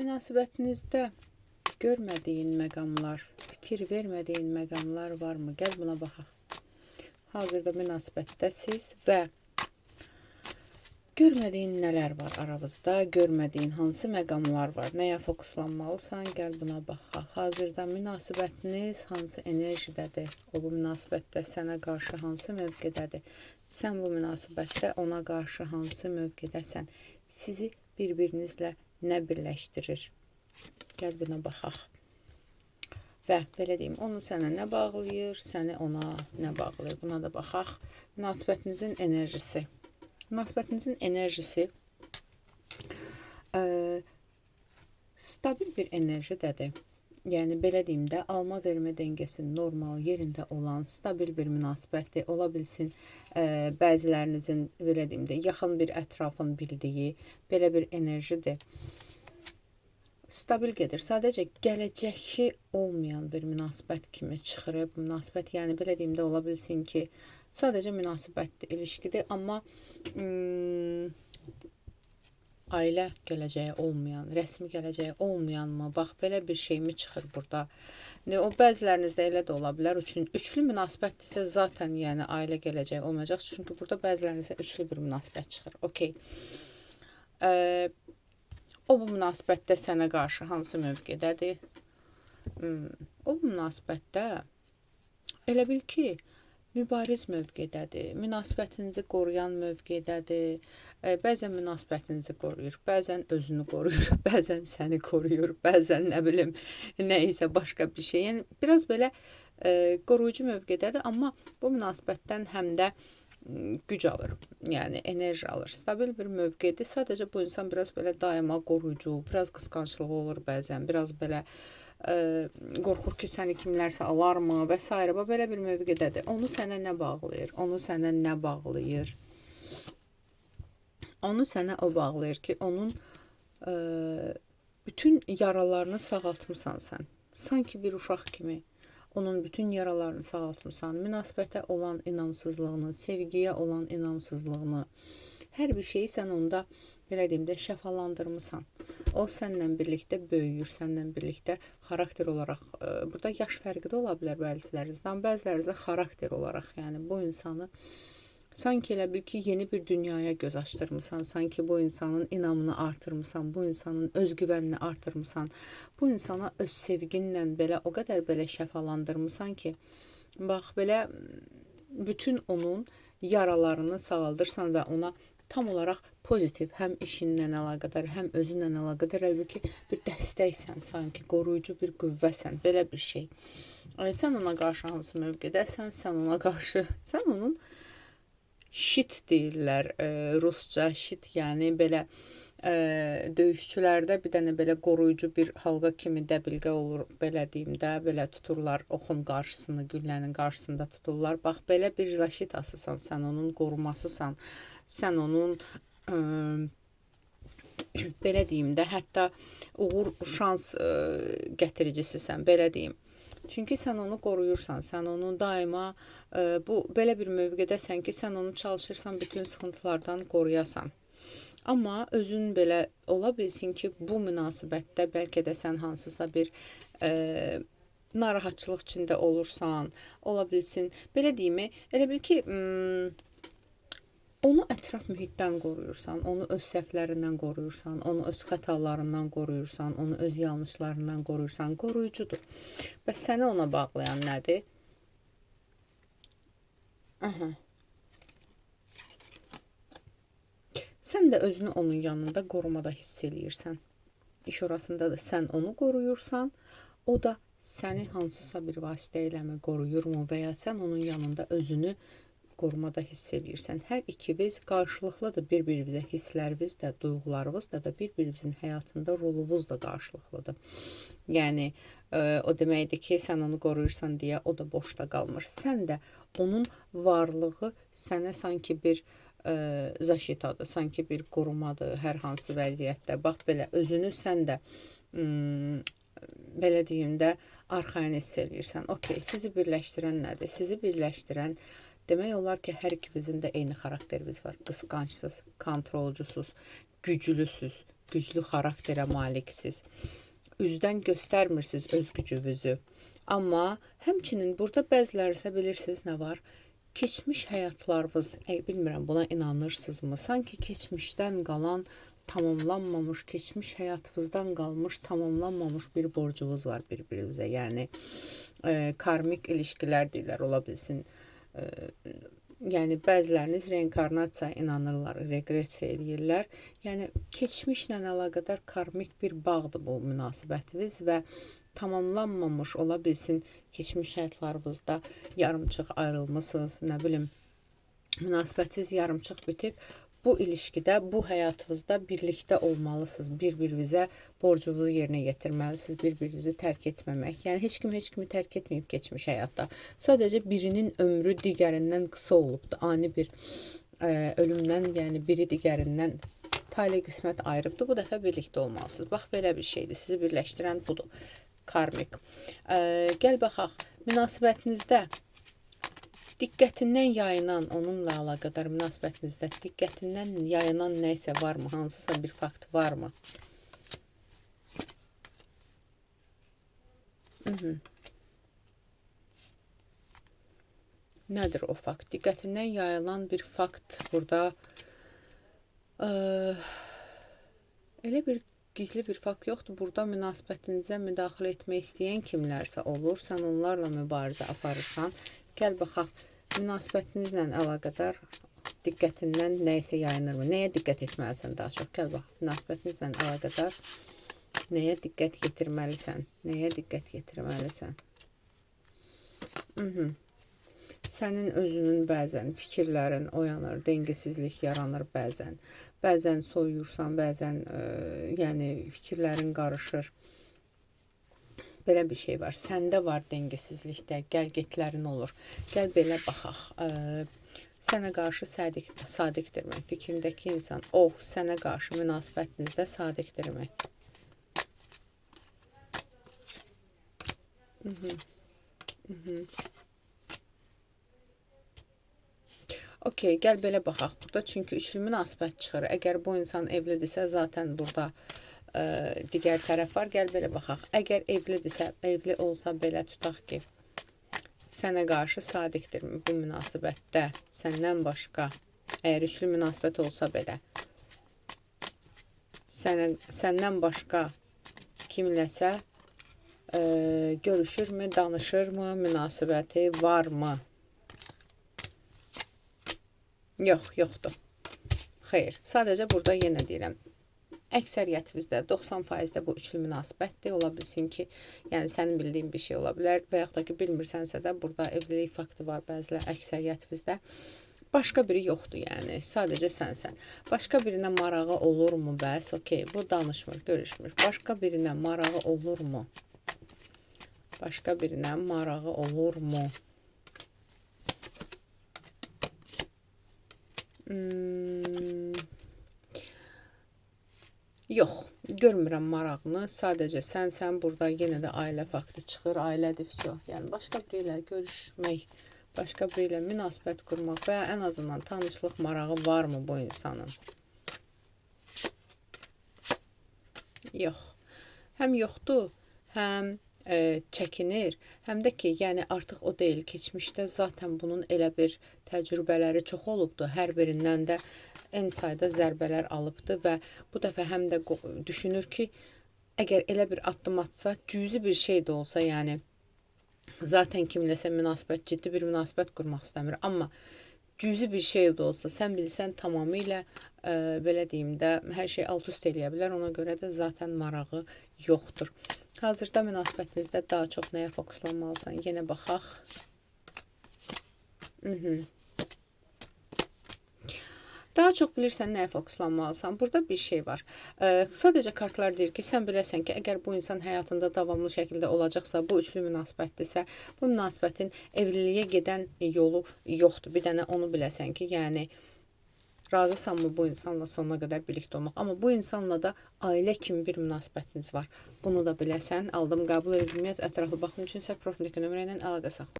Münasibətinizdə görmədiyin məqamlar, fikir vermədiyin məqamlar varmı? Gəl buna baxaq. Hazırda münasibətdəsiz və görmədiyin nələr var aranızda, görmədiyin hansı məqamlar var, nəyə fokuslanmalısan? Gəl buna baxaq. Hazırda münasibətiniz hansı enerjidədir? O bu münasibətdə sənə qarşı hansı mövqedədir? Sən bu münasibətdə ona qarşı hansı mövqedəsən? Sizi bir-birinizlə nə birləşdirir? Gəl buna baxaq. Və belə deyim, onu sənə nə bağlayır, səni ona nə bağlayır? Buna da baxaq. Münasibətinizin enerjisi. Münasibətinizin enerjisi stabil bir enerjidədir. Yəni, belə deyim də, alma-vermə dəngəsi normal yerində olan stabil bir münasibətdir. Ola bilsin, bəzilərinizin, belə deyim də, yaxın bir ətrafın bildiyi belə bir enerjidir. Stabil gedir. Sadəcə gələcəki olmayan bir münasibət kimi çıxır. Bu münasibət, yəni belə deyim də, ola bilsin ki, sadəcə münasibətdir, ilişkidir, amma ailə gələcəyi olmayan, rəsmi gələcəyi olmayan mı? Bax, belə bir şey mi çıxır burada? O, bəzilərinizdə elə də ola bilər. Üçlü münasibətdirsə, zaten yəni ailə gələcəyi olmayacaq. Çünki burada bəzilərinizdə üçlü bir münasibət çıxır. Okey. O bu münasibətdə sənə qarşı hansı mövqedədir? O bu münasibətdə elə bil ki, mübariz mövqedədir, münasibətinizi qoruyan mövqedədir. Bəzən münasibətinizi qoruyur, bəzən özünü qoruyur, bəzən səni qoruyur, bəzən nə bilim, nə isə başqa bir şey. Yəni, biraz belə qoruyucu mövqedədir, amma bu münasibətdən həm də güc alır, yəni enerji alır. Stabil bir mövqedir. Sadəcə bu insan biraz belə daima qoruyucu, biraz qısqanclığı olur bəzən, biraz belə qorxur ki, səni kimlərsə alarmı və s. Belə bir mövqedədir. Onu sənə nə bağlayır? Onu sənə nə bağlayır? Onu sənə o bağlayır ki, onun bütün yaralarını sağaltmısan sən. Sanki bir uşaq kimi. Onun bütün yaralarını sağaltmısan. Münasibətə olan inamsızlığını, sevgiyə olan inamsızlığını, hər bir şeyi sən onda, belə deyim də, şəfalandırmısan. O sənlə birlikdə böyüyür, sənlə birlikdə xarakter olaraq, burada yaş fərqi də ola bilər bəzilərinizdən, bəzilərinizdə xarakter olaraq, yəni bu insanı sanki elə bil ki, yeni bir dünyaya göz açdırmısan, sanki bu insanın inamını artırmısan, bu insanın özgüvənini artırmısan, bu insana öz sevginlə belə, o qədər belə şəfalandırmısan ki, bax, belə bütün onun yaralarını sağaldırsan və ona tam olaraq pozitiv, həm işinlə əlaqədar, həm özünlə əlaqədar, əlbəttə ki, bir dəstəksən, sanki qoruyucu bir qüvvəsən, belə bir şey. Sən ona qarşı hansı mövqedəsən, sən ona qarşı, sən onun şit deyirlər, rusca şit, yəni belə döyüşçülərdə bir dənə belə qoruyucu bir halqa kimi dəbilqə olur, belə deyim də, belə tuturlar oxun qarşısını, güllənin qarşısında tuturlar. Bax, belə bir zaşitasısan, sən onun qorumasısan, sən onun belə deyim də, hətta uğur, şans gətiricisisən, belə deyim. Çünki sən onu qoruyursan, sən onu daima belə bir mövqedəsən ki, sən onu çalışırsan bütün sıxıntılardan qoruyasan. Amma özün belə ola bilsin ki, bu münasibətdə bəlkə də sən hansısa bir narahatçılıq içində olursan, ola bilsin, belə deyim, elə bil ki, onu ətraf mühitdən qoruyursan, onu öz səhvlərindən qoruyursan, onu öz xətalarından qoruyursan, onu öz yanlışlarından qoruyursan, qoruyucudur. Bəs səni ona bağlayan nədir? Sən də özünü onun yanında qorumada hiss eləyirsən. İş orasında da sən onu qoruyursan, o da səni hansısa bir vasitə ilə qoruyurmu və ya sən onun yanında özünü qorumada hiss eləyirsən. Hər ikiniz qarşılıqlıdır bir-birinizə, hissləriniz də, duyğularınız da və bir-birinizin həyatında rolunuz da qarşılıqlıdır. Yəni, o deməkdir ki, sən onu qoruyursan deyə o da boşda qalmır. Sən də onun varlığı sənə sanki bir zaşitadır, sanki bir qorumadır hər hansı vəziyyətdə. Bax, belə, özünü sən də, belə deyim də, arxayan hiss eləyirsən. Okey, sizi birləşdirən nədir? Sizi birləşdirən demək olar ki, hər ikinizin də eyni xarakteriniz var. Qısqancsız, kontrolcusuz, güclüsüz, güclü xarakterə maliksiniz. Üzdən göstərmirsiniz öz gücünüzü. Amma həmçinin burada bəzilərinizə bilirsiniz nə var? Keçmiş həyatlarınız, bilmirəm buna inanırsınızmı? Sanki keçmişdən qalan tamamlanmamış, keçmiş həyatınızdan qalmış tamamlanmamış bir borcunuz var bir-birinizə. Yəni karmik ilişkilər deyirlər, ola bilsin. Yəni bəziləriniz reinkarnasiyaya inanırlar, reqressiya eləyirlər. Yəni keçmişlə əlaqədar karmik bir bağdır bu münasibətiniz və tamamlanmamış ola bilsin keçmiş həyatlarınızda yarımçıq ayrılmısınız, nə bilim, münasibətiniz yarımçıq bitib. Bu ilişkidə, bu həyatınızda birlikdə olmalısınız. Bir-birinizə borcunuzu yerinə yetirməlisiniz, bir-birinizi tərk etməmək. Yəni heç kimi tərk etməyib keçmiş həyatda. Sadəcə birinin ömrü digərindən qısa olubdu. Ani bir ölümdən, yəni biri digərindən tale qismət ayırıbdı. Bu dəfə birlikdə olmalısınız. Bax, belə bir şeydir. Sizi birləşdirən budur. Karmik. Gəl baxaq, münasibətinizdə diqqətindən yayınan, onunla əlaqədar münasibətinizdə diqqətindən yayınan nə isə varmı? Hansısa bir fakt varmı? Nədir o fakt? Diqqətindən yayılan bir fakt burada elə bir gizli bir fakt yoxdur. Burada münasibətinizə müdaxilə etmək istəyən kimlərsə olur. Sən onlarla mübarizə aparırsan. Gəl baxaq, münasibətinizlə əlaqədar diqqətindən nə isə yayınırmı? Nəyə diqqət etməlisən daha çox? Gəl bax, münasibətinizlə əlaqədar nəyə diqqət yetirməlisən? Nəyə diqqət yetirməlisən? Sənin özünün bəzən fikirlərin oyanır, dengesizlik yaranır bəzən. Bəzən soyuyursan, bəzən yəni fikirlərin qarışır. Belə bir şey var. Səndə var dengesizlikdə, gəl-getlərin olur. Gəl belə baxaq. Sənə qarşı sadiqdirmi? Fikrindəki insan, sənə qarşı münasibətinizdə sadiqdirmi? Okey, gəl belə baxaq burada. Çünki üçlü münasibət çıxır. Əgər bu insan evlidirsə, zaten burada digər tərəf var. Gəl belə baxaq. Əgər evlidirsə, evli olsa belə tutaq ki, sənə qarşı sadiqdirmi bu münasibətdə? Səndən başqa, əgər üçlü münasibət olsa belə, səndən başqa kimləsə görüşürmü, danışırmı, münasibəti varmı? Yox, yoxdur. Xeyr, sadəcə burada yenə deyirəm. Əksəriyyətimizdə 90%-də bu üçlü münasibətdir. Ola bilsin ki, yəni sənin bildiyin bir şey ola bilər və yaxud da ki, bilmirsənsə də burada evlilik faktı var bəzilər əksəriyyətimizdə. Başqa biri yoxdur, yəni sadəcə sənsən. Başqa birinə marağı olurmu bəs? Okey, bu danışmır, görüşmür. Başqa birinə marağı olurmu? Başqa birinə marağı olurmu? Yox, görmürəm marağını. Sadəcə sən burada yenə də ailə faktı çıxır, ailədir, все. Yəni başqa biri ilə görüşmək, başqa biri ilə münasibət qurmaq və ya ən azından tanışlıq marağı varmı bu insanın? Yox. Həm yoxdur, həm çəkinir, həm də ki, yəni artıq o deyil. Keçmişdə zaten bunun elə bir təcrübələri çox olubdu. Hər birindən də en sayda zərbələr alıbdı və bu dəfə həm də düşünür ki, əgər elə bir addım atsa, cüzi bir şey də olsa, yəni zaten kimləsə münasibət, ciddi bir münasibət qurmaq istəmir. Amma cüzi bir şey də olsa, sən bilsən tamamilə belə deyim də, hər şey alt-üst eləyə bilər. Ona görə də zaten marağı yoxdur. Hazırda münasibətinizdə daha çox nəyə fokuslanmalısan? Yenə baxaq. Daha çox bilirsən nəyə fokuslanmalısan. Burada bir şey var. Sadəcə kartlar deyir ki, sən biləsən ki, əgər bu insan həyatında davamlı şəkildə olacaqsa, bu üçlü münasibətdirsə, bu münasibətin evliliyə gedən yolu yoxdur. Bir dənə onu biləsən ki, yəni razısanmı bu insanla sonuna qədər birlikdə olmaq. Amma bu insanla da ailə kimi bir münasibətiniz var. Bunu da biləsən. Aldım, qəbul edilməyəz. Ətraflı baxım üçün isə profildəki nömrə ilə əlaqə saxla.